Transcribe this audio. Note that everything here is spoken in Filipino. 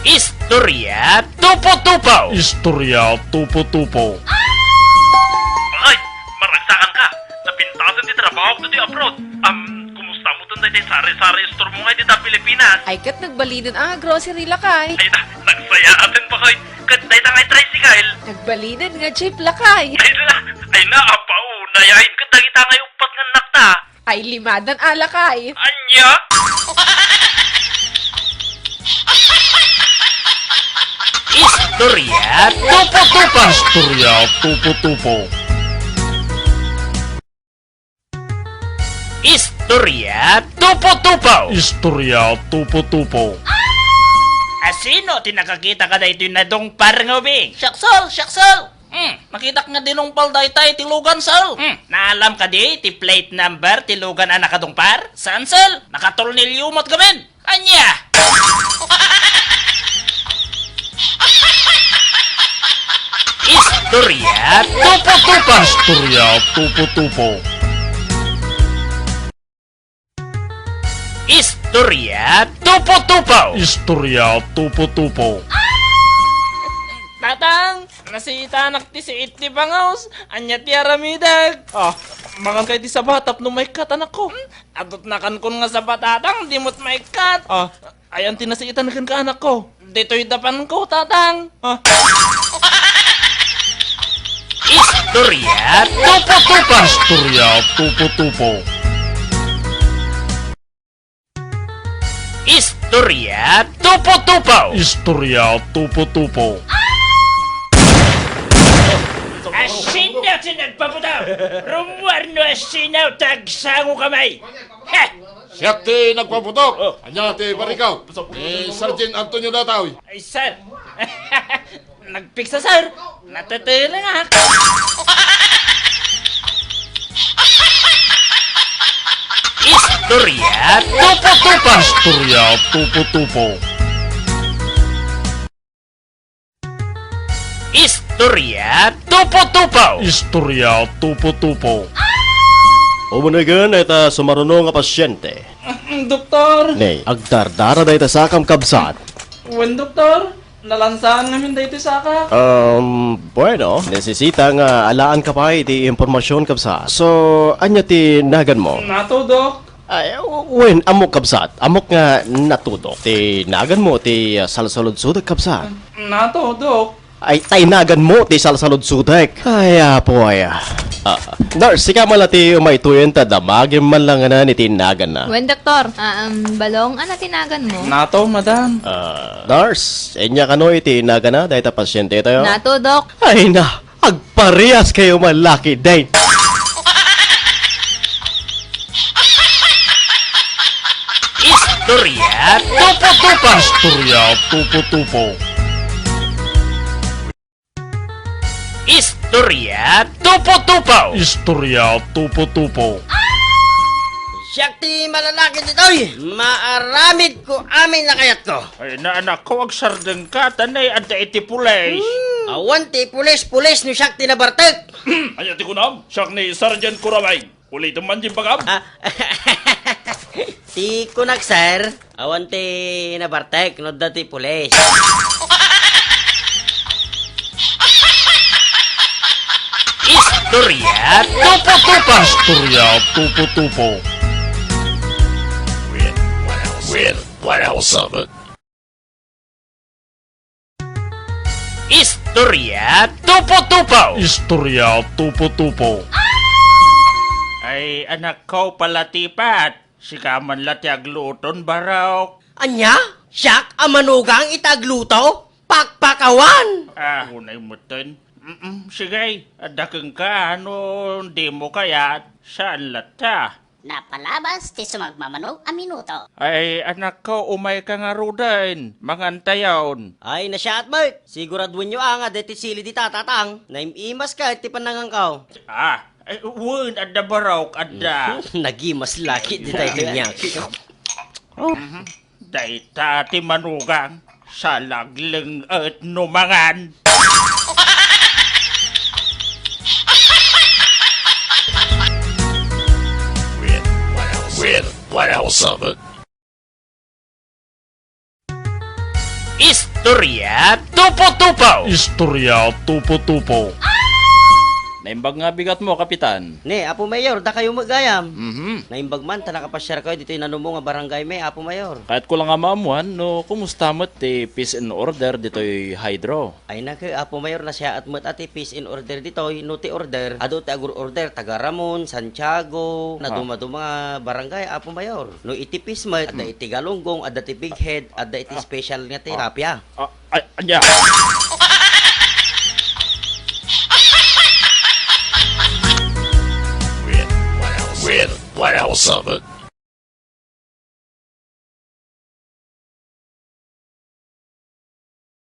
Istorya Tupo-Tupo. Istorya Tupo-Tupo. Ay, maragsakan ka. Napintasan di trabaho ko di abroad. Kumusta mo dun tayo sari-sari store mo ngayon dito sa Pilipinas? Ay kat nagbalidan ang grocery lakay. Ay na, nagsaya atin pa kayo. Katay na ngay tricycle. Nagbalidan nga jeep lakay. Ay na, apaw. Nayahin ka dagita ngay upat ng nakta. Ay limadan alakay. Anya? Istorya Tupo-Tupo. Istorya Tupo-Tupo. Istorya Tupo-Tupo. Istorya Tupo-Tupo. Asino tinakakita ka na ito yung nadongpar nga ubing? Syaksol! Syaksol! Nakita nga dinungpal dahi tayo tilugan, Sal. Naalam ka di, ti plate number, tilugan ang nakadongpar? Saan, Sal? Nakatulnilyumat gamin. Anya! Istorya Tupo-Tupo. Istorya Tupo-Tupo. Istorya Tupo-Tupo. Istorya Tupo-Tupo. Tatang, nasita anak ti si iti bangaws. Anya ti aramidag. Mangan kay ti sa batap no may kat anak ko. Adot na kan kun nga sa batatang, di mo't may kat. Ayan ti nasiitan kan ka anak ko. Dito'y dapan ko, tatang. Istorya Tupo-Tupo. Istorya Tupo-Tupo. Istorya Tupo-Tupo. Istorya Tupo-Tupo. Asinaw ti nagpaputaw! Rumuarno asinaw tagsango kamay! Ha! Siya ti nagpaputok. Anya ti barikaw. Sergeant Antonio Dataw. Ay, sir. Nagpiksa, sir. Natatira nga. Istorya Tupo-Tupo. Istorya Tupo-Tupo. Istorya Tupo-Tupo. Istorya Tupo-Tupo. Umunagan na ita sumarunong nga pasyente. Doktor. Nay, agdardara na ita sa kabsat. Wen, doktor. Nalansaan namin dito sa ka. Bueno, nesesita nga alaan ka pa iti impormasyon kabsat. So, anya ti nagan mo? Nato, dok. Ay, wen, amok kabsat. Amok nga natudok. Ti nagan mo ti salsalod sudak kabsat. Nato, dok. Ay, nagan mo ti salsalod sudak. Ay, apoy. Nurse, sika mala ti umaytuyen ta damagin man lang na ni tinagan na. Wen, doktor. Balong, ano tinagan mo? Nato, madam. Nurse, enya kano iti nagan na dahil ta pasyente tayo? Nato, dok. Ay na, agparehas kayo malaki din. Istorya Tupo-Tupo. Istorya Tupo-Tupo. Istorya Tupo-Tupo. Istorya Tupo-Tupo. Siyak ti malalaki ditoy, maaramid ko amin na kayat ko. Ay na anak ko, ag sardeng ka, tanay adda iti pulis. Awan ti pulis no siyak ti nabartek. Anya ti kunam, siyak ni Sergeant Kuramay. Ulit man di bagam. Ti kunak sir, awan ti nabartek no da ti pulis. Istorya Tupo-Tupo. Istorya Tupo-Tupo. What else of it? Istorya Tupo-Tupo. Istorya Tupo-Tupo. Ay anak ko palatipat. Sikaman lati agluton baraw. Anya? Siyak amanugang itagluto? Pakpakawan! Unay mo ton. Sige, adakang ka, hindi mo kaya, saan lata? Napalabas, ti sumagmamanog a minuto. Ay, anak ko, umay ka nga rudan, mangantayaon. Ay nasyat Bert, siguraduin nyo ang adeti sili di tatatang. Naimimas ka ti panangang kaw. Ay, adda barok, adda. Nagimas laki di tayo kanyak. Dayta ti manugang, sa lagling at numangan. What else of it? Istorya Tupo-Tupo! Istorya tupo-tupo. Naimbag nga bigat mo, Kapitan. Ne, Apo Mayor, da kayo magayam. Mhm. Naimbag man, ta nakapasyar kayo dito yung nanumo nga barangay may, Apo Mayor. Kahit ko lang nga maamuhan, no, kumusta mo ti peace and order dito'y hydro? Ay na kayo, Apo Mayor, na siya at mat ati peace in order dito, nuti order. Ado ti agur order, taga Ramon, Santiago, na dumaduma nga barangay, Apo Mayor. No iti peace mat, ada iti galunggong, ada ti big head, ada iti special nga terapya. Anya. What else of it?